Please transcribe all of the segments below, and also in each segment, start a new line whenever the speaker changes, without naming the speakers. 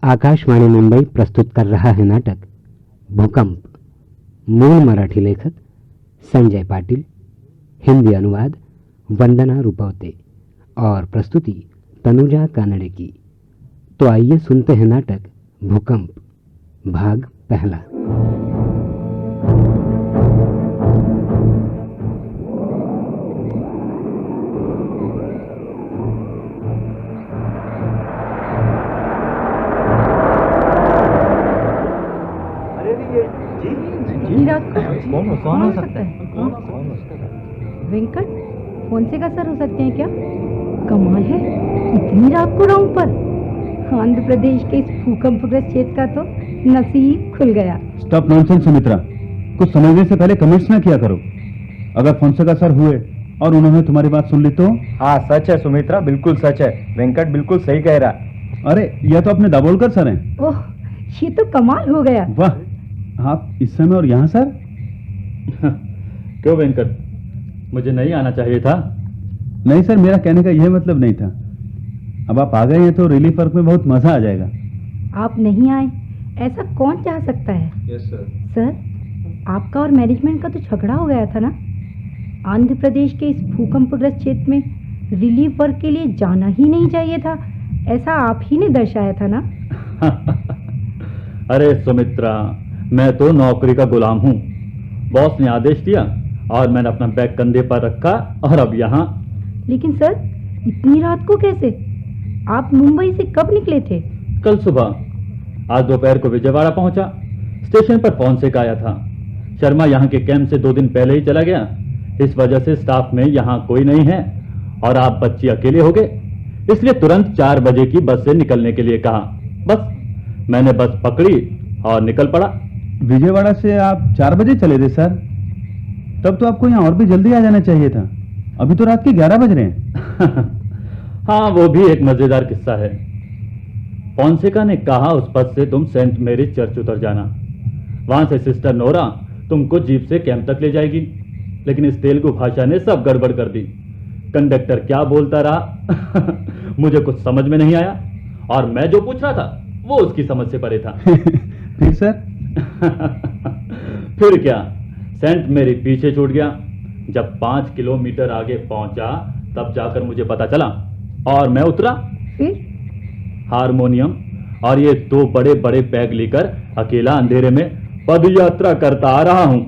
आकाशवाणी मुंबई प्रस्तुत कर रहा है नाटक भूकंप। मूल मराठी लेखक संजय पाटिल, हिंदी अनुवाद वंदना रुपवते और प्रस्तुति तनुजा कानड़े की। तो आइए सुनते हैं नाटक भूकंप भाग पहला।
कौन हो सकता है? वेंकट फोंसेका सर हो सकते हैं क्या? कमाल है, इतनी रात को राउंड पर। आंध्र प्रदेश के इस भूकंपग्रस्त क्षेत्र का तो नसीब खुल गया।
स्टॉप नॉनसेंस सुमित्रा, कुछ समझने से पहले कमेंट्स ना किया करो। अगर फोंसेका सर हुए और उन्होंने तुम्हारी बात सुन ली तो?
हाँ सच है सुमित्रा, बिल्कुल सच है। वेंकट बिल्कुल सही कह रहा।
अरे यह तो अपने दाभोलकर सर हैं।
ओह, ये तो कमाल हो गया।
वाह, आप इस समय और यहाँ सर?
क्यों वेंकट, मुझे नहीं आना चाहिए था?
नहीं सर, मेरा कहने का यह मतलब नहीं था। अब आप आ गए हैं तो रिलीफ वर्क में बहुत मजा आ जाएगा।
आप नहीं आए ऐसा कौन चाह सकता है?
Yes sir.
सर, आपका और मैनेजमेंट का तो झगड़ा हो गया था ना? आंध्र प्रदेश के इस भूकंपग्रस्त क्षेत्र में रिलीफ वर्क के लिए जाना ही नहीं चाहिए था, ऐसा आप ही ने दर्शाया था ना?
अरे सुमित्रा, मैं तो नौकरी का गुलाम हूँ। बॉस ने आदेश दिया और मैंने अपना बैग कंधे पर रखा और अब यहाँ।
लेकिन सर, इतनी रात को कैसे? आप मुंबई से कब निकले थे?
कल सुबह। आज दोपहर को विजयवाड़ा पहुंचा। स्टेशन पर फोंसेका आया था। शर्मा यहाँ के कैंप से 2 दिन पहले ही चला गया। इस वजह से स्टाफ में यहाँ कोई नहीं है और आप बच्चे अकेले हो गए, इसलिए तुरंत 4 बजे की बस से निकलने के लिए कहा। बस मैंने बस पकड़ी और निकल पड़ा।
विजयवाड़ा से आप 4 बजे चले थे सर? तब तो आपको यहाँ और भी जल्दी आ जाना चाहिए था। अभी तो रात के 11 बज रहे हैं।
हाँ, वो भी एक मजेदार किस्सा है। फोंसेका ने कहा उस पद से तुम सेंट मैरीज चर्च उतर जाना, वहां से सिस्टर नोरा तुमको जीप से कैंप तक ले जाएगी। लेकिन इस तेलुगु भाषा ने सब गड़बड़ कर दी। कंडक्टर क्या बोलता रहा मुझे कुछ समझ में नहीं आया और मैं जो पूछ रहा था वो उसकी समझ से परे था।
फिर सर?
फिर क्या, सेंट मेरी पीछे छूट गया। जब 5 किलोमीटर आगे पहुंचा तब जाकर मुझे पता चला और मैं उतरा।
फिर?
हारमोनियम और ये 2 बड़े बड़े बैग लेकर अकेला अंधेरे में पद यात्रा करता आ रहा हूं।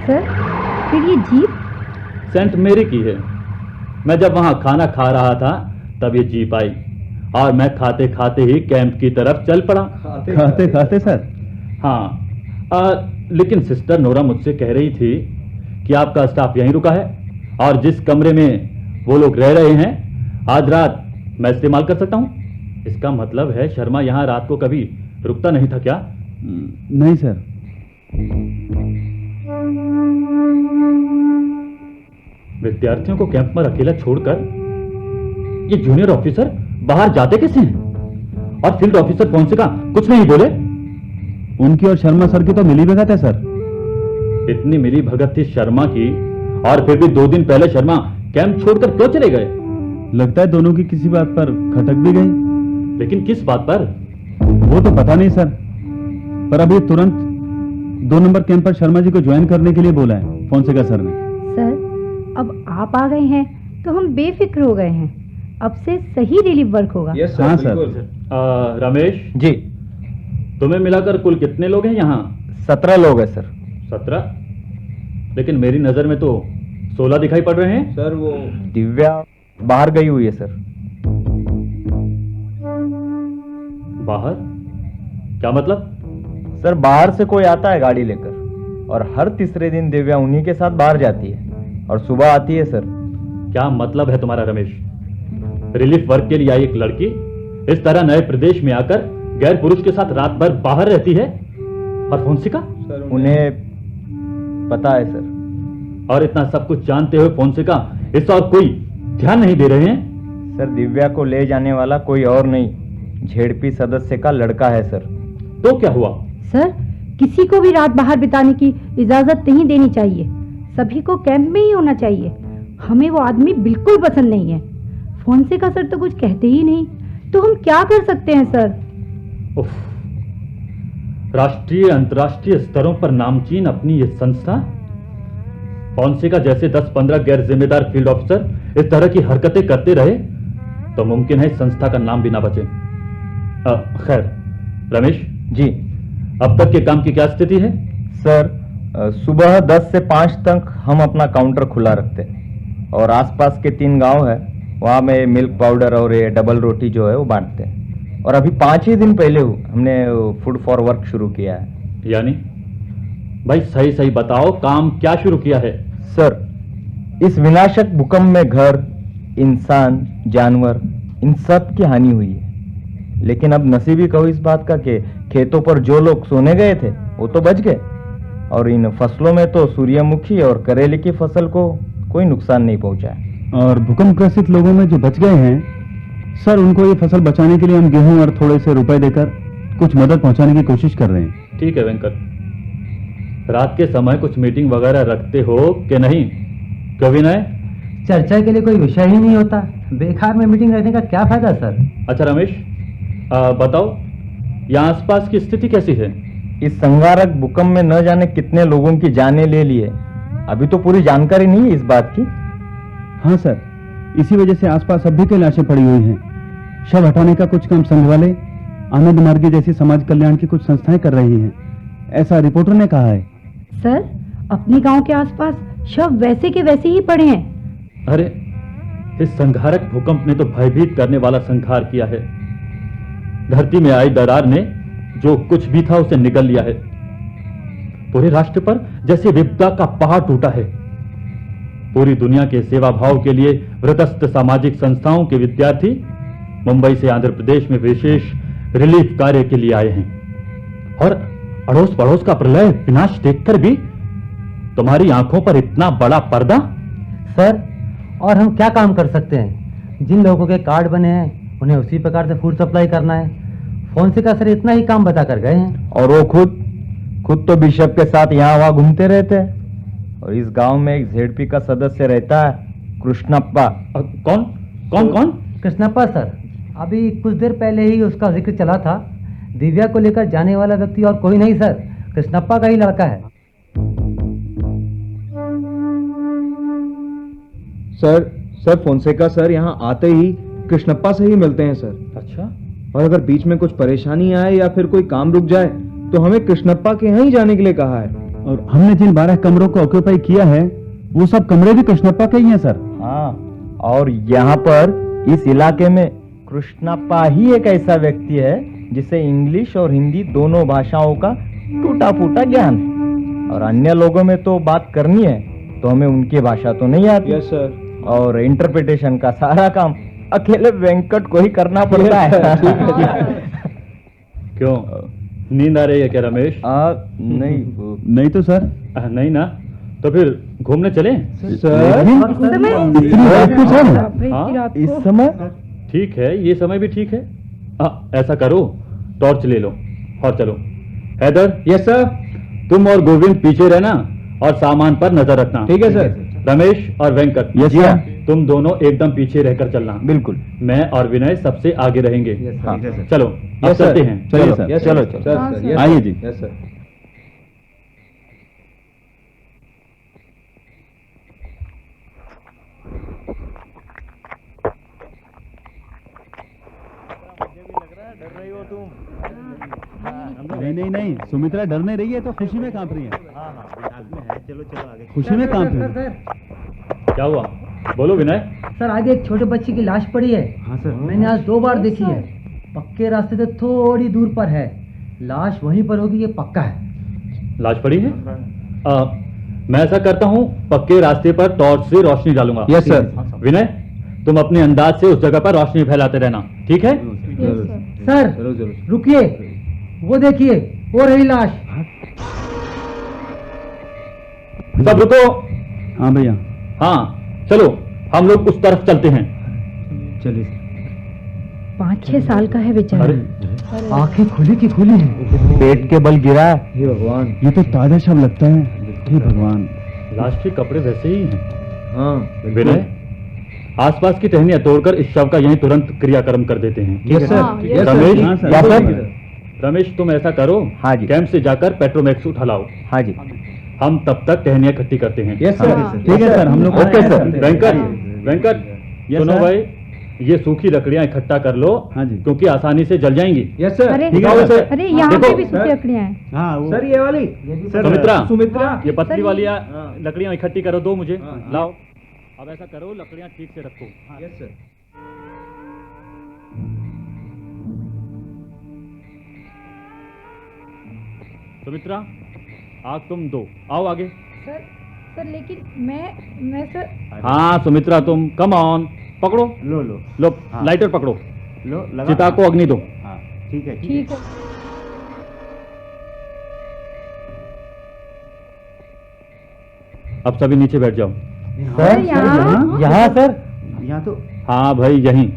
सर, फिर ये जीप?
सेंट मेरी की है। मैं जब वहां खाना खा रहा था तब ये जीप आई और मैं खाते खाते ही कैंप की तरफ चल पड़ा।
खाते खाते सर?
हाँ, लेकिन सिस्टर नोरा मुझसे कह रही थी कि आपका स्टाफ यहीं रुका है और जिस कमरे में वो लोग रह रहे हैं आज रात मैं इस्तेमाल कर सकता हूँ। इसका मतलब है शर्मा यहाँ रात को कभी रुकता नहीं था क्या?
नहीं सर।
विद्यार्थियों को कैंप में अकेला छोड़कर ये जूनियर ऑफिसर बाहर जाते कैसे हैं? और फील्ड ऑफिसर फोंसेका कुछ नहीं बोले?
उनकी और शर्मा सर की तो मिली भगत है सर।
इतनी मिली भगत थी शर्मा की और फिर भी 2 दिन पहले शर्मा कैंप छोड़कर क्यों चले गए?
लगता है दोनों की किसी बात पर खटक भी गई।
लेकिन किस बात पर?
वो तो पता नहीं सर, पर अभी तुरंत 2 नंबर कैंप पर शर्मा जी को ज्वाइन करने के लिए बोला है फोंसेका सर ने।
सर, अब आप आ गए हैं तो हम बेफिक्र हो गए हैं। अब से सही रिलीफ वर्क होगा।
सर, हाँ सर।
रमेश
जी,
तुम्हें मिलाकर कुल कितने लोग हैं यहाँ?
17 लोग हैं सर।
17? लेकिन मेरी नजर में तो 16 दिखाई पड़ रहे हैं।
सर वो दिव्या बाहर गई हुई है सर।
बाहर? क्या मतलब?
सर बाहर से कोई आता है गाड़ी लेकर और हर तीसरे दिन दिव्या उन्हीं के साथ बाहर जाती है और सुबह आती है सर।
क्या मतलब है तुम्हारा रमेश? रिलीफ वर्क के लिए आई एक लड़की इस तरह नए प्रदेश में आकर गैर पुरुष के साथ रात भर बाहर रहती है और फोंसेका?
उन्हें पता है सर।
और इतना सब कुछ जानते हुए फोंसेका इस और कोई ध्यान नहीं दे रहे हैं?
सर दिव्या को ले जाने वाला कोई और नहीं, झेडपी सदस्य का लड़का है सर।
तो क्या हुआ?
सर, किसी को भी रात बाहर बिताने की इजाजत नहीं देनी चाहिए। सभी को कैंप में ही होना चाहिए। हमें वो आदमी बिल्कुल पसंद नहीं है। फोनसेका सर तो कुछ कहते ही नहीं, तो हम क्या कर सकते हैं सर?
उफ, राष्ट्रीय अंतर्राष्ट्रीय स्तरों पर नामचीन अपनी ये संस्था, फोनसेका जैसे 10-15 गैर जिम्मेदार फील्ड ऑफिसर इस तरह की हरकतें करते रहे तो मुमकिन है इस संस्था का नाम भी ना बचे। खैर रमेश
जी
अब तक के काम की क्या स्थिति है?
सर, सुबह 10 से 5 तक हम अपना काउंटर खुला रखते हैं और आसपास के 3 गांव है वहाँ में मिल्क पाउडर और ये डबल रोटी जो है वो बांटते हैं। और अभी 5 ही दिन पहले हमने फूड फॉर वर्क शुरू किया है।
यानी भाई सही सही बताओ, काम क्या शुरू किया है?
सर, इस विनाशक भूकंप में घर, इंसान, जानवर, इन सब की हानि हुई है। लेकिन अब नसीबी कहो इस बात का कि खेतों पर जो लोग सोने गए थे वो तो बच गए और इन फसलों में तो सूर्यमुखी और करेले की फसल को कोई नुकसान नहीं पहुंचा है।
और भूकंप ग्रसित लोगों में जो बच गए हैं सर, उनको ये फसल बचाने के लिए हम गेहूं और थोड़े से रुपए देकर कुछ मदद पहुंचाने की कोशिश कर रहे हैं।
ठीक है वेंकट, रात के समय कुछ मीटिंग वगैरह रखते हो कि नहीं? क्यों विनय?
चर्चा के लिए कोई विषय ही नहीं होता, बेकार में मीटिंग रखने का क्या फायदा सर?
अच्छा रमेश, बताओ यहाँ आसपास की स्थिति कैसी है?
इस संहारक भूकंप में न जाने कितने लोगों की जानें ले लिए। अभी तो पूरी जानकारी नहीं है इस बात की।
हाँ सर, इसी वजह से आसपास अब भी कई लाशें पड़ी हुई हैं। शव हटाने का कुछ काम संघ वाले, आनंद मार्गी जैसी समाज कल्याण की कुछ संस्थाएं कर रही हैं, ऐसा रिपोर्टर ने कहा है।
सर, अपने गांव के आसपास शव वैसे के वैसे ही पड़े हैं।
अरे इस संहारक भूकंप ने तो भयभीत करने वाला संहार किया है। धरती में आई दरार ने जो कुछ भी था उसे निगल लिया है। पूरे राष्ट्र पर जैसे विपदा का पहाड़ टूटा है। पूरी दुनिया के सेवा भाव के लिए व्रतस्थ सामाजिक संस्थाओं के विद्यार्थी मुंबई से आंध्र प्रदेश में विशेष रिलीफ कार्य के लिए आए हैं और अड़ोस पड़ोस का प्रलय विनाश देखकर भी तुम्हारी आंखों पर इतना बड़ा पर्दा?
सर, और हम क्या काम कर सकते हैं? जिन लोगों के कार्ड बने हैं उन्हें उसी प्रकार से फूड सप्लाई करना है। फोनसेका सर इतना ही काम बता कर गए हैं।
और वो खुद तो बिशप के साथ यहाँ वहाँ घूमते रहते हैं। और इस गांव में एक ZP का सदस्य रहता है, कृष्णप्पा।
कौन?
कृष्णप्पा सर, अभी कुछ देर पहले ही उसका जिक्र चला था। दिव्या को लेकर जाने वाला व्यक्ति और कोई नहीं सर, कृष्णप्पा का ही लड़का है।
सर फोनसेका सर यहाँ आते ही कृष्णप्पा से ही मिलते हैं सर।
अच्छा,
और अगर बीच में कुछ परेशानी आए या फिर कोई काम रुक जाए तो हमें कृष्णप्पा के यहाँ ही जाने के लिए कहा है।
और हमने जिन 12 कमरों को ऑक्यूपाई किया है वो सब कमरे भी कृष्णप्पा के ही हैं सर।
हाँ, और यहाँ पर इस इलाके में कृष्णप्पा ही एक ऐसा व्यक्ति है जिसे इंग्लिश और हिंदी दोनों भाषाओं का टूटा फूटा ज्ञान है। और अन्य लोगों में तो बात करनी है तो हमें उनकी भाषा तो नहीं आती।
Yes sir.
और इंटरप्रिटेशन का सारा काम अकेले वेंकट को ही करना पड़ता है।
क्यों, नींद आ रही है क्या रमेश?
नहीं तो सर।
नहीं ना, तो फिर घूमने चले?
सर
हाँ,
इस समय
ठीक है, ये समय भी ठीक है। ऐसा करो, टॉर्च ले लो और चलो। Haider,
yes sir.
तुम और गोविंद पीछे रहना और सामान पर नजर रखना।
ठीक है सर।
रमेश और वेंकट,
यस सर।
तुम दोनों एकदम पीछे रहकर चलना।
बिल्कुल।
मैं और विनय सबसे आगे रहेंगे।
हाँ।
चलो अब
यस सर।
चलते हैं।
चलिए सर।
यस
चलो,
सर।
चलो।
हाँ,
सर,
सर।
यस
आइए
सर।
जी।
Yes sir.
नहीं, सुमित्रा डर नहीं रही है तो खुशी में कांप रही है। खुशी में कांप रही है।
क्या हुआ, बोलो विनय।
सर, आगे एक छोटे बच्चे की लाश पड़ी है।
हाँ सर।
मैंने आज 2 बार देखी है। पक्के रास्ते से थोड़ी दूर पर है। लाश वहीं पर होगी, ये पक्का है।
लाश पड़ी है? मैं ऐसा करता हूँ, पक्के रास्ते पर टॉर्च से रोशनी डालूंगा।
Yes sir.
विनय, तुम अपने अंदाज से उस जगह पर रोशनी फैलाते रहना, ठीक है?
सर
जरूर।
रुकिए, वो देखिए, वो रही लाश।
सब रुको।
हाँ भैया।
हाँ चलो, हम लोग उस तरफ चलते हैं।
चलिए।
5-6 साल का है बेचारा।
अरे
आंखें खुली की खुली हैं।
पेट के बल गिरा है।
हे भगवान।
ये तो ताजा शव लगता है। हे भगवान।
लाश के कपड़े वैसे ही हैं।
हाँ।
विनय, आसपास की टहनियां तोड़कर इस शव का यहीं तुरंत क्रियाक्रम कर देते हैं।
Yes sir.
हाँ, yes,
रमेश,
हाँ, सर।
क्या सर?
रमेश तुम ऐसा करो,
हाँ जी।
कैंप से जाकर पेट्रोमैक्स उठा लाओ।
हाँ जी।
हम तब तक टहनियां इकट्ठी करते हैं।
Yes sir.
हाँ।
ठीक है सर, हम लोग
ओके सर।
वेंकट
Yes,
सुनो
sir.
भाई, ये सूखी लकड़ियां इकट्ठा कर लो,
हाँ जी।
क्योंकि आसानी से जल जाएंगी।
Yes sir.
अरे
ठीक है,
सर।
अरे यहाँ
देखो,
पे भी सूखी लकड़ियाँ हैं।
हाँ वो
सर ये वाली
सुमित्रा,
सुमित्रा
ये पतली
सर,
वाली
हाँ।
लकड़ियां इकट्ठी करो, दो मुझे।
हाँ, हाँ।
लाओ, अब ऐसा करो, लकड़ियां ठीक से रखो।
Yes sir.
सुमित्रा, आग तुम दो, आओ आगे।
सर सर लेकिन मैं सर
हाँ सुमित्रा, तुम कम ऑन, पकड़ो
लो लो
लो,
हाँ।
लाइटर पकड़ो,
लो लगा।
चिता को अग्नि दो।
हाँ ठीक है
ठीक है।
अब सभी नीचे बैठ जाओ।
सर यहाँ
यहाँ सर
यहाँ तो
हाँ भाई, यहीं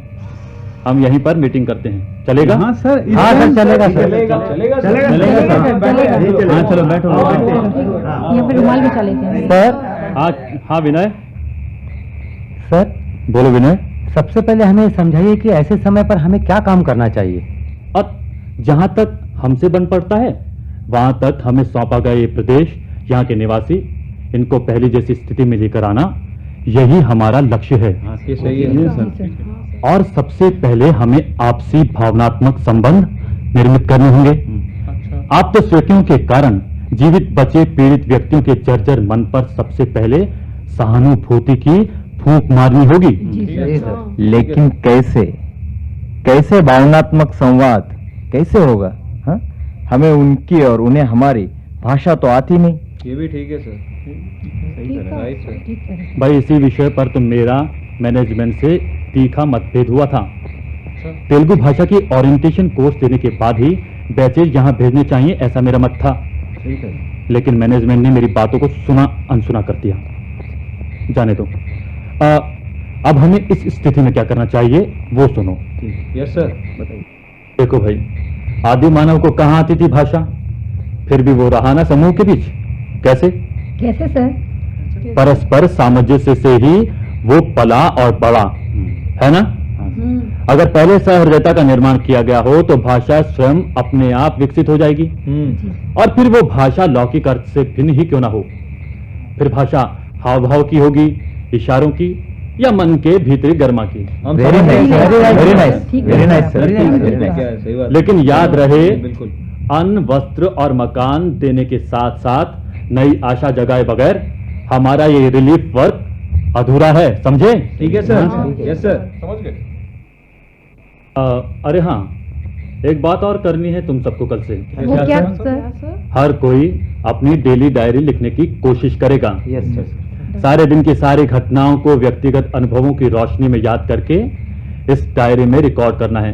हम यहीं पर मीटिंग करते हैं, चलेगा?
हाँ सर
हाँ सर, चलेगा सर।
चलेगा चलेगा
चलेगा
सर, चलेगा।
हाँ चलो बैठो
ये फिर रुमाल भी चले गए।
सर
हाँ हाँ विनय,
सर
बोलो विनय।
सबसे पहले हमें समझाइए कि ऐसे समय पर हमें क्या काम करना चाहिए।
अब जहां तक हमसे बन पड़ता है, वहां तक हमें सौंपा गया ये प्रदेश, यहाँ के निवासी, इनको पहली जैसी स्थिति में लेकर आना, यही हमारा लक्ष्य है।
ये सही है सर।
और सबसे पहले हमें आपसी भावनात्मक संबंध निर्मित करने होंगे। आप तो स्वेकियों के कारण जीवित बचे पीड़ित व्यक्तियों के जर्जर मन पर सबसे पहले सहानुभूति की फूंक मारनी होगी।
लेकिन कैसे कैसे भावनात्मक संवाद कैसे होगा? हाँ, हमें उनकी और उन्हें हमारी भाषा तो आती नहीं।
ये भी ठीक है सर। Right sir.
ठीक है।
भाई इसी विषय पर तो मेरा मैनेजमेंट से तीखा मतभेद हुआ था। तेलुगु भाषा की ओरिएंटेशन कोर्स देने के बाद ही बैचेज यहाँ भेजने चाहिए, ऐसा मेरा मत था। लेकिन मैनेजमेंट ने मेरी बातों को सुना अनसुना कर दिया। जाने दो। अब हमें इस स्थिति में क्या करना चाहिए वो सुनो।
यस सर बताइए।
देखो भाई, आदि मानव को कहाँ आती थी भाषा, फिर भी वो रहा ना समूह के बीच। कैसे?
कैसे सर?
परस्पर सामंजस्य से ही वो पला और बढ़ा, है ना? अगर पहले सहृदयता का निर्माण किया गया हो तो भाषा स्वयं अपने आप विकसित हो जाएगी। और फिर वो भाषा लौकिक अर्थ से भिन्न ही क्यों ना हो, फिर भाषा हाव भाव की होगी, इशारों की, या मन के भीतरी गर्मा की।
वेरी नाइस, वेरी नाइस,
ठीक है।
वेरी नाइस सर, वेरी
क्या
नाइस।
है, सही बात।
लेकिन याद रहे,
बिल्कुल।
अन्न, वस्त्र और मकान देने के साथ साथ नई आशा जगाए बगैर हमारा ये रिलीफ वर्क अधूरा है, समझे?
ठीक है सर। यस सर समझ गए।
अरे हाँ, एक बात और करनी है तुम सबको कल से।
वो क्या सर?
हर कोई अपनी डेली डायरी लिखने की कोशिश करेगा।
Yes sir.
सारे दिन की सारी घटनाओं को व्यक्तिगत अनुभवों की रोशनी में याद करके इस डायरी में रिकॉर्ड करना है।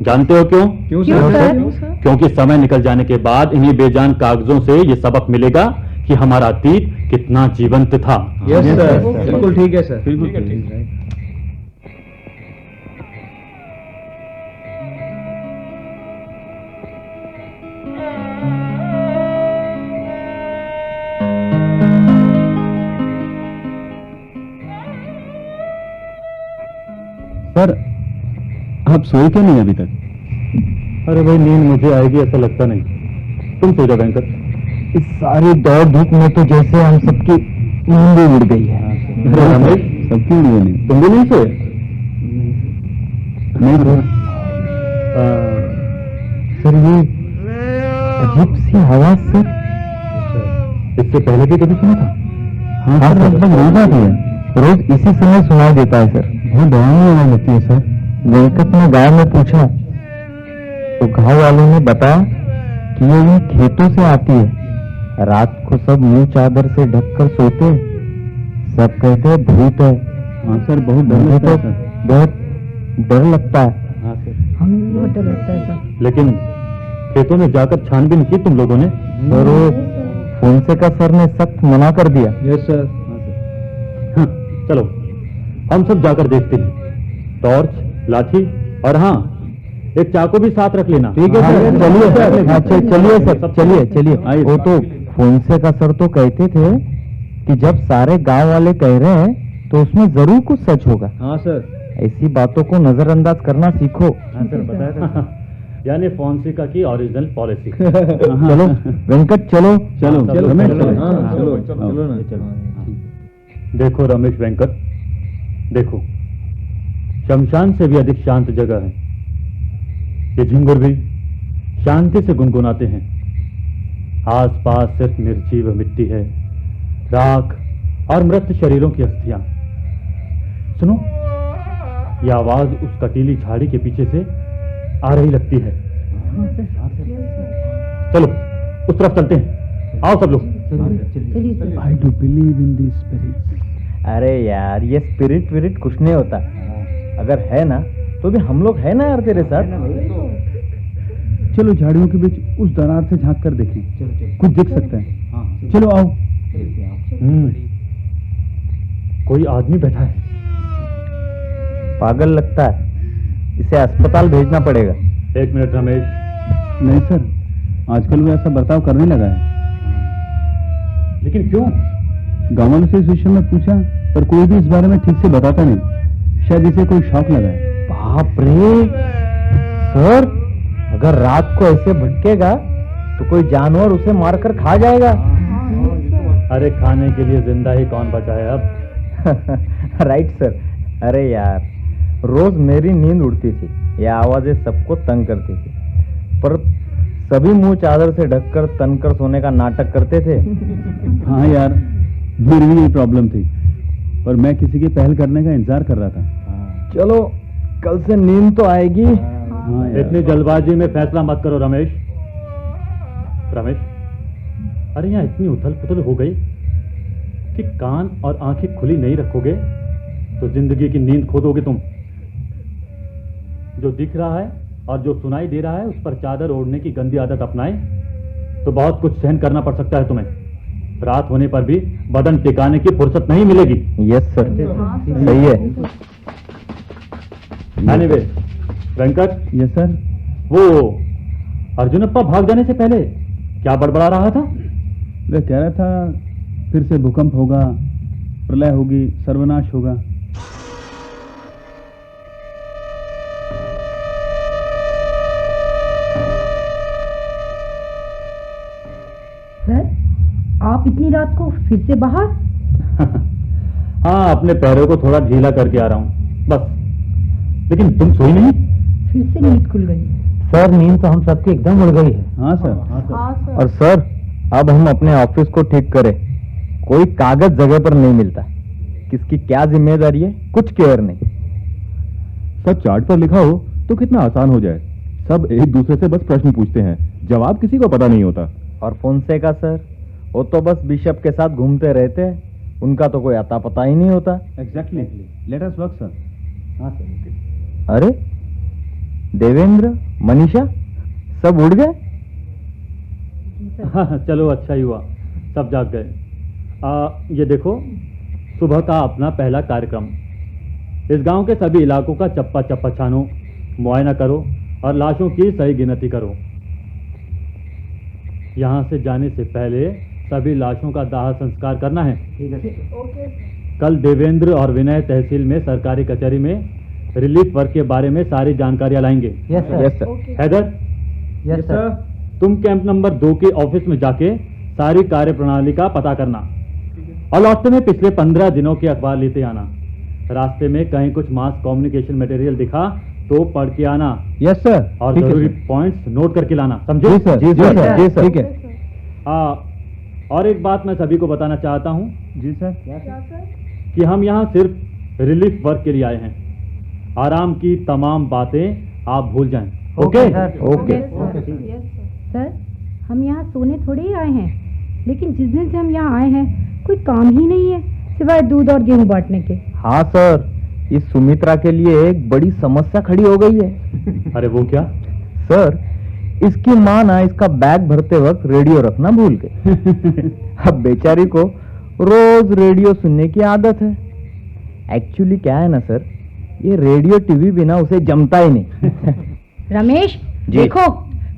जानते हो क्यों?
क्यों
क्यों
सर?
सर?
क्योंकि समय निकल जाने के बाद इन्हीं बेजान कागजों से ये सबक मिलेगा कि हमारा अतीत कितना जीवंत था।
Yes sir
okay.
बिल्कुल ठीक है सर।
बिल्कुल
ठीक है,
ठीक
ठीक है।
सर आप सोए क्यों नहीं अभी तक?
अरे भाई, नींद मुझे आएगी ऐसा लगता नहीं। तुम सो जाओ वेंकट।
इस सारी दौड़ धूप में तो जैसे हम सबकी नींद ही उड़ गई है।
अरे रमेश,
सबकी उड़ी नहीं।
तुम भी नहीं सोए?
नहीं सर।
सर ये अजीब सी आवाज सर।
इससे पहले भी कभी सुना था?
हाँ सर, लगभग रोज आती है। रोज इसी समय सुनाई देता है सर।
बहुत डरावनी आवाज लगती है सर।
वेंकट ने गांव में पूछा तो गांव वालों ने बताया कि ये इन खेतों से आती है। रात को सब मुंह चादर से ढककर सोते हैं। सब कहते हैं भूत है।
हाँ सर, बहुत डर
मुझे
लगता है
तो
सर।
बहुत डर लगता है।
हाँ सर।
हमें बहुत डर लगता है सर।
लेकिन खेतों में जाकर छानबीन की तुम लोगों ने?
सर वो फोनसेका सर ने सख्त मना कर दिया।
Yes sir.
हाँ, चलो हम सब जाकर देखते हैं। टॉर्च, लाठी और हाँ, एक चाकू भी साथ रख लेना।
ठीक है
हाँ,
सर।
चलिए सर। अच्छा चलिए सर, चलिए चलिए।
आइए।
वो तो फोनसेका सर तो कहते थे कि जब सारे गांव वाले कह रहे हैं तो उसमें जरूर कुछ सच होगा।
हाँ सर।
ऐसी बातों को नजरअंदाज करना सीखो।
हाँ सर, बताया था। यानी फोनसेका की ओरिजिनल पॉलिसी।
चलो वेंकट, चलो
चलो
चलो,
रमेश,
चलो,
चलो।
हाँ चलो
चलो,
चलो ना।
देखो रमेश वेंकट, देखो, शमशान से भी अधिक शांत जगह है ये। झिंगुर भी शांति से गुनगुनाते हैं। आसपास सिर्फ निर्जीव मिट्टी है, राख और मृत शरीरों की अस्थियां। सुनो, यह आवाज उस कटीली झाड़ी के पीछे से आ रही लगती है। चलो उस तरफ चलते हैं, आओ सब लोग।
चलिए
I do believe in these spirits.
अरे यार, ये स्पिरिट विरिट कुछ नहीं होता। अगर है ना तो भी हम लोग है ना यार तेरे साथ।
चलो झाड़ियों के बीच उस दरार से झांक कर देखें, कुछ दिख सकता है। चलो आओ।
कोई आदमी बैठा है।
पागल लगता है, इसे अस्पताल भेजना पड़ेगा।
एक मिनट रमेश,
नहीं सर, आजकल वो ऐसा बर्ताव करने लगा है।
लेकिन क्यों?
गांव वालों से इस विषय में पूछा, पर कोई भी इस बारे में ठीक से बताता नहीं। शायद इसे कोई शौक लगा है।
बाप रे सर, अगर रात को ऐसे भटकेगा तो कोई जानवर उसे मारकर खा जाएगा।
अरे खाने के लिए जिंदा ही कौन बचा है अब।
Right sir. अरे यार, रोज मेरी नींद उड़ती थी, ये आवाजें सबको तंग करती थी, पर सभी मुंह चादर से ढककर तनकर सोने का नाटक करते थे।
हाँ यार, मेरी भी यही प्रॉब्लम थी, पर मैं किसी की पहल करने का इंतजार कर रहा था।
चलो कल से नींद तो आएगी।
हाँ यार।
इतनी जल्दबाजी में फैसला मत करो रमेश। रमेश, अरे यहाँ इतनी उथल पुथल हो गई कि कान और आंखें खुली नहीं रखोगे तो जिंदगी की नींद खो दोगे तुम। जो दिख रहा है और जो सुनाई दे रहा है उस पर चादर ओढ़ने की गंदी आदत अपनाए तो बहुत कुछ सहन करना पड़ सकता है तुम्हें। रात होने पर भी बदन टिकाने की फुर्सत नहीं मिलेगी।
यस सर, सही है।
Anyway, Venkat,
yes sir.
वो अर्जुनप्पा भाग जाने से पहले क्या बड़बड़ा रहा था?
वह कह रहा था फिर से भूकंप होगा, प्रलय होगी, सर्वनाश होगा।
सर, आप इतनी रात को फिर से बाहर?
हाँ, अपने पैरों को थोड़ा ढीला करके आ रहा हूँ बस। लेकिन तुम सोई नहीं?
फिर से नींद खुल गई।
सर नींद तो हम सबकी एकदम उड़ गई है।
हाँ सर।
और सर, अब हम अपने ऑफिस को ठीक करें। कोई कागज जगह पर नहीं मिलता, किसकी क्या जिम्मेदारी है कुछ केयर नहीं।
सब चार्ट पर लिखा हो तो कितना आसान हो जाए। सब एक दूसरे से बस प्रश्न पूछते हैं, जवाब किसी को पता नहीं होता।
और फोनसेका सर, वो तो बस बिशप के साथ घूमते रहते हैं, उनका तो कोई आता पता ही नहीं होता।
Exactly. Let us work sir.
हाँ सर।
अरे देवेंद्र, मनीषा सब उड़ गए।
हाँ, चलो अच्छा ही हुआ, सब जाग गए। ये देखो, सुबह का अपना पहला कार्यक्रम। इस गांव के सभी इलाकों का चप्पा चप्पा छानो, मुआयना करो और लाशों की सही गिनती करो। यहाँ से जाने से पहले सभी लाशों का दाह संस्कार करना है। कल देवेंद्र और विनय तहसील में सरकारी कचहरी में रिलीफ वर्क के बारे में सारी जानकारियां लाएंगे।
Yes sir.
Yes sir.
Haider,
yes sir.
तुम कैंप नंबर 2 के ऑफिस में जाके सारी कार्य प्रणाली का पता करना और लौटते में पिछले 15 दिनों के अखबार लेते आना। रास्ते में कहीं कुछ मास कम्युनिकेशन मटेरियल दिखा तो पढ़ के आना।
Yes sir.
और
ठीक है
जरूरी
सर।
पॉइंट्स नोट करके लाना, समझे?
जी सर।
जी सर, जी सर।
ठीक है।
और एक बात मैं सभी को बताना चाहता हूँ
जी सर।
कि हम यहाँ सिर्फ रिलीफ वर्क के लिए आए हैं। आराम की तमाम बातें आप भूल जाएं। ओके?
ओके।
सर, हम यहाँ सोने थोड़े ही आए हैं, लेकिन जिस दिन से हम यहाँ आए हैं कोई काम ही नहीं है सिवाय दूध और गेहूं बांटने के।
हाँ सर, इस सुमित्रा के लिए एक बड़ी समस्या खड़ी हो गई है।
अरे वो क्या?
सर, इसकी माँ ना इसका बैग भरते वक्त रेडियो रखना भूल गई। अब बेचारी को रोज रेडियो सुनने की आदत है। एक्चुअली क्या है ना सर, ये रेडियो टीवी बिना उसे जमता ही नहीं।
रमेश,
जी।
देखो,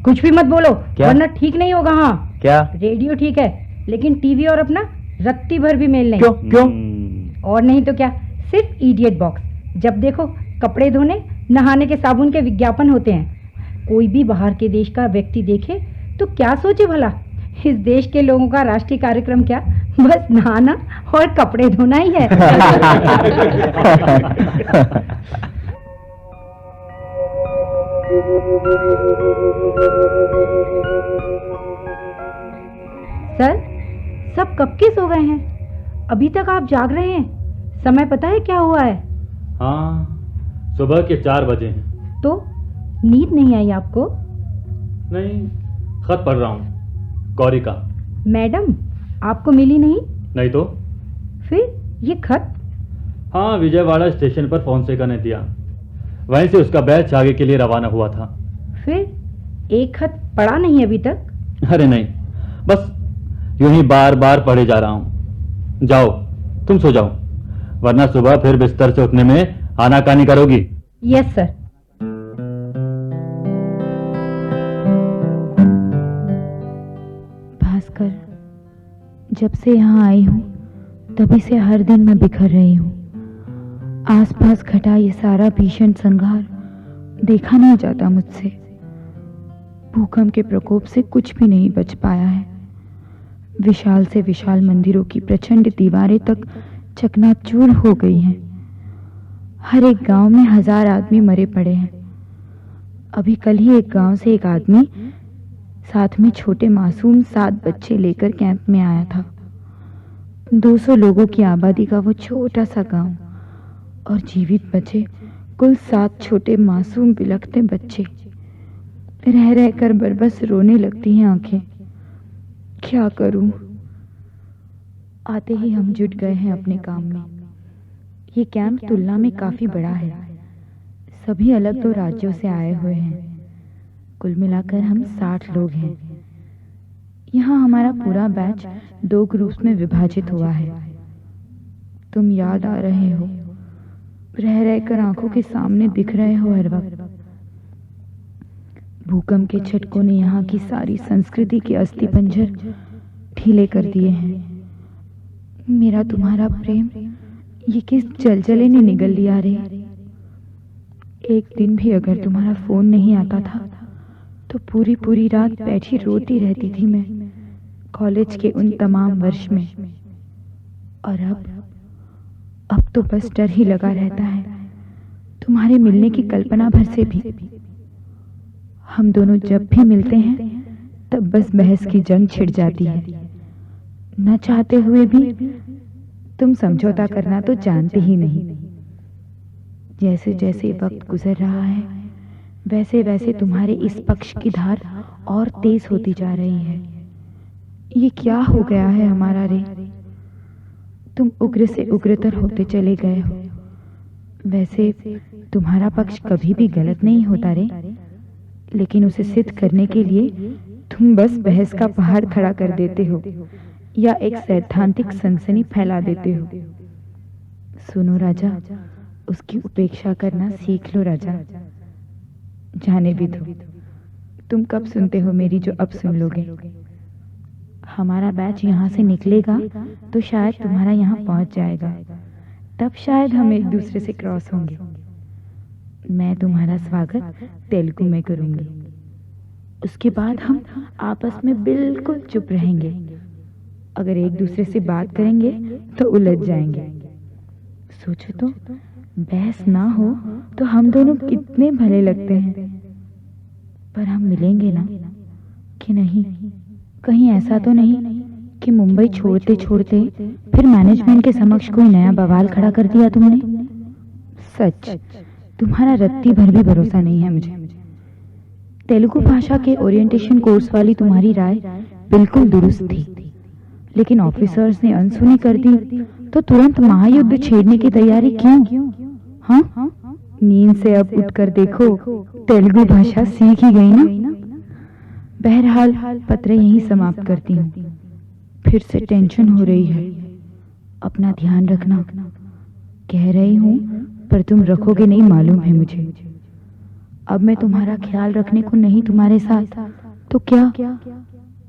कुछ भी मत बोलो
क्या?
वरना ठीक नहीं होगा। हाँ,
क्या?
रेडियो ठीक है, लेकिन टीवी और अपना रत्ती भर भी मेल नहीं।
क्यों क्यों?
और नहीं तो क्या, सिर्फ इडियट बॉक्स। जब देखो कपड़े धोने, नहाने के साबुन के विज्ञापन होते हैं। कोई भी बाहर के देश का व्यक्ति देखे तो क्या सोचे भला, इस देश के लोगों का राष्ट्रीय कार्यक्रम क्या बस नहाना और कपड़े धोना ही है। सर, सब कब के सो गए हैं? अभी तक आप जाग रहे हैं? समय पता है क्या हुआ है?
हाँ, सुबह के 4 बजे हैं।
तो नींद नहीं आई आपको?
नहीं, खत पढ़ रहा हूँ गौरी का।
मैडम आपको मिली नहीं?
नहीं तो?
फिर ये खत?
हाँ, विजयवाड़ा स्टेशन पर फोनसेका ने दिया। वहीं से उसका बैच आगे के लिए रवाना हुआ था।
फिर एक खत पढ़ा नहीं अभी तक?
अरे नहीं, बस यूं ही बार बार पढ़े जा रहा हूं। जाओ, तुम सो जाओ, वरना सुबह फिर बिस्तर से उठने में आनाकानी करोगी।
Yes sir.
भास्कर, जब से यहाँ आई हूँ तभी से हर दिन मैं बिखर रही हूँ। आसपास घटा ये सारा भीषण संघार देखा नहीं जाता मुझसे। भूकंप के प्रकोप से कुछ भी नहीं बच पाया है। विशाल से विशाल मंदिरों की प्रचंड दीवारें तक चकनाचूर हो गई हैं। हर एक गांव में 1000 आदमी मरे पड़े हैं। अभी कल ही एक गांव से एक आदमी साथ में छोटे मासूम 7 बच्चे लेकर कैंप में आया था। 200 लोगों की आबादी का वो छोटा सा गांव, और जीवित बचे कुल 7 छोटे मासूम बिलखते बच्चे। रह रहकर बरबस रोने लगती हैं आंखें। क्या करूं? आते ही हम जुट गए हैं अपने काम में। ये कैंप तुलना में काफी बड़ा है। सभी अलग 2 राज्यों से आए हुए हैं। कुल मिलाकर हम 60 लोग हैं। यहाँ हमारा पूरा बैच 2 ग्रुप्स में विभाजित हुआ है। तुम याद आ रहे हो, रह रहकर आंखों के सामने दिख रहे हो हर वक्त। भूकंप के झटकों ने यहाँ की सारी संस्कृति के अस्थिपंजर ढीले कर दिए हैं। मेरा तुम्हारा प्रेम ये किस जलजले ने निगल लिया रे। एक दिन भी अगर तुम्हारा फोन नहीं आता था तो पूरी पूरी रात बैठी रोती रहती थी मैं, कॉलेज के उन तमाम वर्ष में। और अब तो बस डर ही लगा रहता है, तुम्हारे मिलने की कल्पना भर से भी। हम दोनों जब भी मिलते हैं तब बस बहस की जंग छिड़ जाती है। न चाहते हुए भी तुम समझौता करना तो जानते ही नहीं। जैसे जैसे वक्त गुजर रहा है वैसे वैसे तुम्हारे इस पक्ष की धार और तेज होती जा रही है। ये क्या हो गया है हमारा रे? तुम उग्र से उग्रतर होते चले गए हो। वैसे तुम्हारा पक्ष कभी भी गलत नहीं होता रे, लेकिन उसे सिद्ध करने के लिए तुम बस बहस का पहाड़ खड़ा कर देते हो या एक सैद्धांतिक सनसनी फैला देते हो। सुनो राजा, उसकी उपेक्षा करना सीख लो राजा। जाने भी दो, तुम कब सुनते हो मेरी जो अब सुन लोगे। हमारा बैच यहाँ से निकलेगा तो शायद तुम्हारा यहाँ पहुँच जाएगा, तब शायद हम एक दूसरे से क्रॉस होंगे। मैं तुम्हारा स्वागत तेलुगु में करूंगी। उसके बाद हम आपस में बिल्कुल चुप रहेंगे। अगर एक दूसरे से बात करेंगे तो उलझ जाएंगे। सोचो तो, बहस ना हो तो हम दोनों कितने भले लगते हैं। पर हम मिलेंगे ना कि नहीं? कहीं ऐसा तो नहीं कि मुंबई छोड़ते छोड़ते फिर मैनेजमेंट के समक्ष कोई नया बवाल खड़ा कर दिया तुमने? सच, तुम्हारा रत्ती भर भी भरोसा नहीं है मुझे। तेलुगु भाषा के ओरिएंटेशन कोर्स वाली तुम्हारी राय बिल्कुल दुरुस्त थी, लेकिन ऑफिसर्स ने अनसुनी कर दी तो तुरंत महायुद्ध छेड़ने की तैयारी क्यों? हाँ, नींद से अब उठकर देखो, तेलुगु भाषा सीख ही गई ना। बहरहाल पत्र यहीं समाप्त करती हूँ। फिर से टेंशन हो रही है। अपना ध्यान रखना। कह रही हूँ पर तुम रखोगे नहीं मालूम है मुझे। अब मैं तुम्हारा ख्याल रखने को नहीं तुम्हारे साथ, तो क्या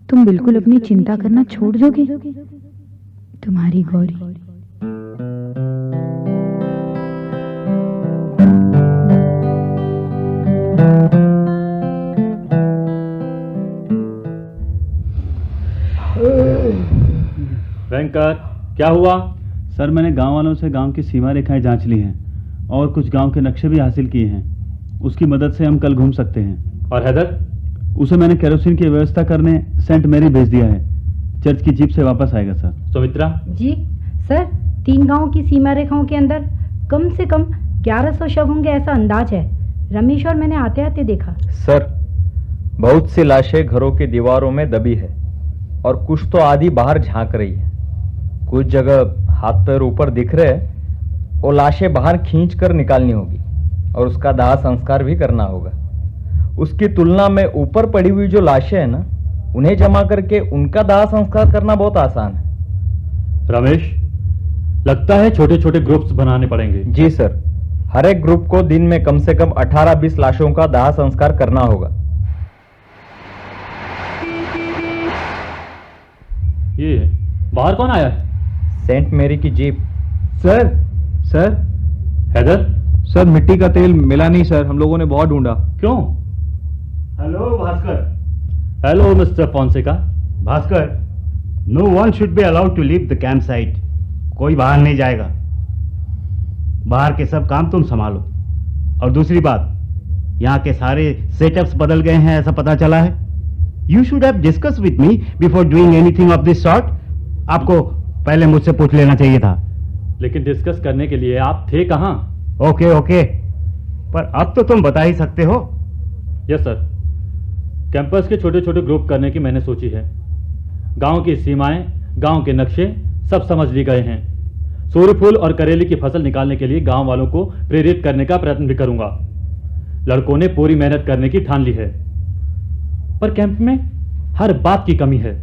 तुम बिल्कुल अपनी चिंता करना छोड़ दोगे? तुम्हारी गौरी।
वेंकट, क्या हुआ?
सर, मैंने गांव वालों से गांव की सीमा रेखाएं जांच ली हैं और कुछ गांव के नक्शे भी हासिल किए हैं। उसकी मदद से हम कल घूम सकते हैं।
और हैदर?
उसे मैंने केरोसिन की व्यवस्था करने सेंट मैरी भेज दिया है। चर्च की जीप से वापस आएगा सर।
सुमित्रा?
जी सर, 3 गांवों की सीमा रेखाओं के अंदर कम से कम 1100 शव होंगे ऐसा अंदाज है। रमेश और मैंने आते आते देखा।
सर, बहुत सी लाशें घरों की दीवारों में दबी है और कुछ तो आधी बाहर झांक रही है। कुछ जगह हाथ पैर ऊपर दिख रहे हैं। वो लाशें बाहर खींच कर निकालनी होगी और उसका दाह संस्कार भी करना होगा। उसकी तुलना में ऊपर पड़ी हुई जो लाशें हैं ना, उन्हें जमा करके उनका दाह संस्कार करना बहुत आसान है।
रमेश, लगता है छोटे छोटे ग्रुप्स बनाने पड़ेंगे।
जी सर, हर एक ग्रुप को दिन में कम से कम 18-20 लाशों का दाह संस्कार करना होगा।
ये बाहर कौन आया है?
सेंट मैरी की jeep.
Sir sir
Haider?
Sir, मिट्टी का तेल मिला नहीं सर, हम लोगों ने बहुत ढूंढा।
क्यों?
Hello Bhaskar.
Hello mister Fonseca.
Bhaskar, no one should be allowed to leave the camp site. कोई बाहर नहीं जाएगा। बाहर के सब काम तुम संभालो। और दूसरी बात, यहाँ के सारे सेटअप्स बदल गए हैं ऐसा पता चला है। You should have discuss with me before doing anything of this sort. आपको पहले मुझसे पूछ लेना चाहिए था।
लेकिन डिस्कस करने के लिए आप थे कहां?
ओके ओके, पर अब तो तुम बता ही सकते हो।
यस सर, कैंपस के छोटे छोटे ग्रुप करने की मैंने सोची है। गांव की सीमाएं, गांव के नक्शे सब समझ लिए गए हैं। सूर्यफूल और करेले की फसल निकालने के लिए गांव वालों को प्रेरित करने का प्रयत्न भी करूंगा। लड़कों ने पूरी मेहनत करने की ठान ली है, पर कैंप में हर बात की कमी है।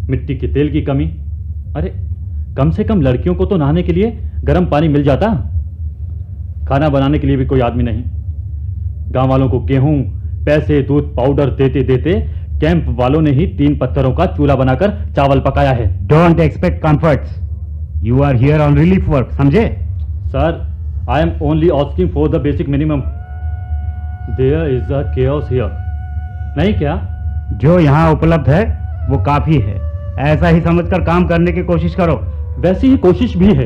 मिट्टी के तेल की कमी। अरे कम से कम लड़कियों को तो नहाने के लिए गर्म पानी मिल जाता। खाना बनाने के लिए भी कोई आदमी नहीं। गांव वालों को गेहूं, पैसे, दूध, पाउडर देते देते कैंप वालों ने ही 3 पत्थरों का चूल्हा बनाकर चावल पकाया है।
Don't expect comforts. You are here on relief work, समझे?
Sir, I am only asking for the basic minimum. There is a chaos here. नहीं क्या?
जो यहाँ उपलब्ध है वो काफी है। ऐसा ही समझकर काम करने की कोशिश करो।
वैसी ही कोशिश भी है।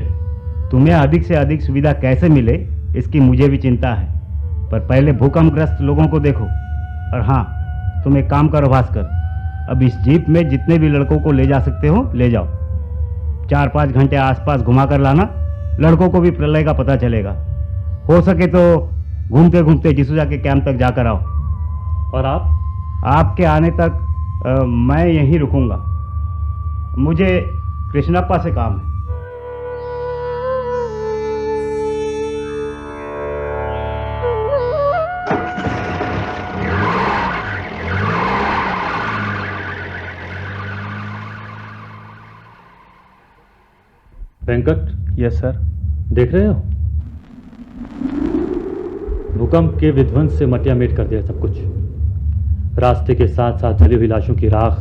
तुम्हें अधिक से अधिक सुविधा कैसे मिले इसकी मुझे भी चिंता है, पर पहले भूकंपग्रस्त लोगों को देखो। और हाँ, तुम एक काम करो भास्कर, अब इस जीप में जितने भी लड़कों को ले जा सकते हो ले जाओ। 4-5 घंटे आसपास घुमा कर लाना, लड़कों को भी प्रलय का पता चलेगा। हो सके तो घूमते घूमते जिसुजा के कैंप तक जाकर आओ।
और आप?
आपके आने तक मैं यहीं रुकूंगा। मुझे कृष्णप्पा से काम है।
वेंकट?
Yes sir.
देख रहे हो, भूकंप के विध्वंस से मटिया मेट कर दिया सब कुछ। रास्ते के साथ साथ जली हुई लाशों की राख,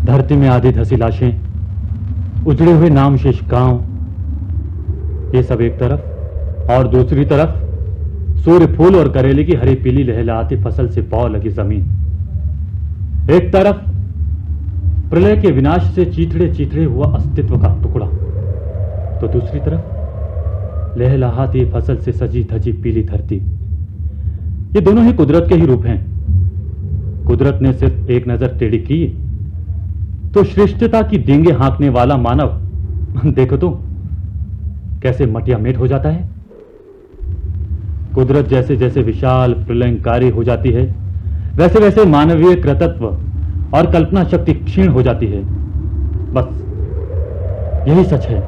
धरती में आधी धसी लाशें, उजड़े हुए नामशेष गांव, ये सब एक तरफ, और दूसरी तरफ सूर्य फूल और करेले की हरी पीली लहलहाती फसल से पौ लगी जमीन। एक तरफ प्रलय के विनाश से चीथड़े चीथड़े हुआ अस्तित्व का टुकड़ा, तो दूसरी तरफ लहलहाती फसल से सजी धजी पीली धरती। ये दोनों ही कुदरत के ही रूप हैं। कुदरत ने सिर्फ एक नजर टेढ़ी की तो श्रेष्ठता की डींगे हाँकने वाला मानव देखो तो कैसे मटिया मेट हो जाता है। कुदरत जैसे जैसे विशाल प्रलयंकारी हो जाती है, वैसे वैसे मानवीय कृतत्व और कल्पना शक्ति क्षीण हो जाती है। बस यही सच है।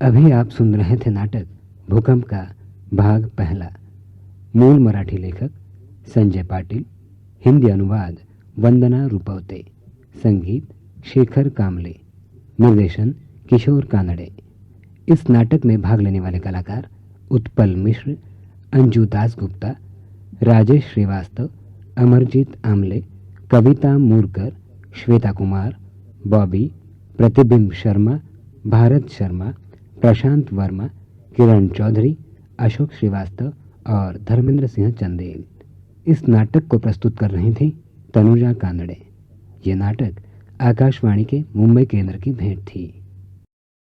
अभी आप सुन रहे थे नाटक भूकंप का भाग पहला। मूल मराठी लेखक संजय पाटिल, हिंदी अनुवाद वंदना रुपवते, संगीत शेखर कामले, निर्देशन किशोर कानड़े। इस नाटक में भाग लेने वाले कलाकार उत्पल मिश्र, अंजू दास गुप्ता, राजेश श्रीवास्तव, अमरजीत आमले, कविता मूरकर, श्वेता कुमार, बॉबी, प्रतिबिंब शर्मा, भारत शर्मा, प्रशांत वर्मा, किरण चौधरी, अशोक श्रीवास्तव और धर्मेंद्र सिंह चंदेल। इस नाटक को प्रस्तुत कर रही थी तनुजा कानड़े। ये नाटक आकाशवाणी के मुंबई केंद्र की भेंट थी।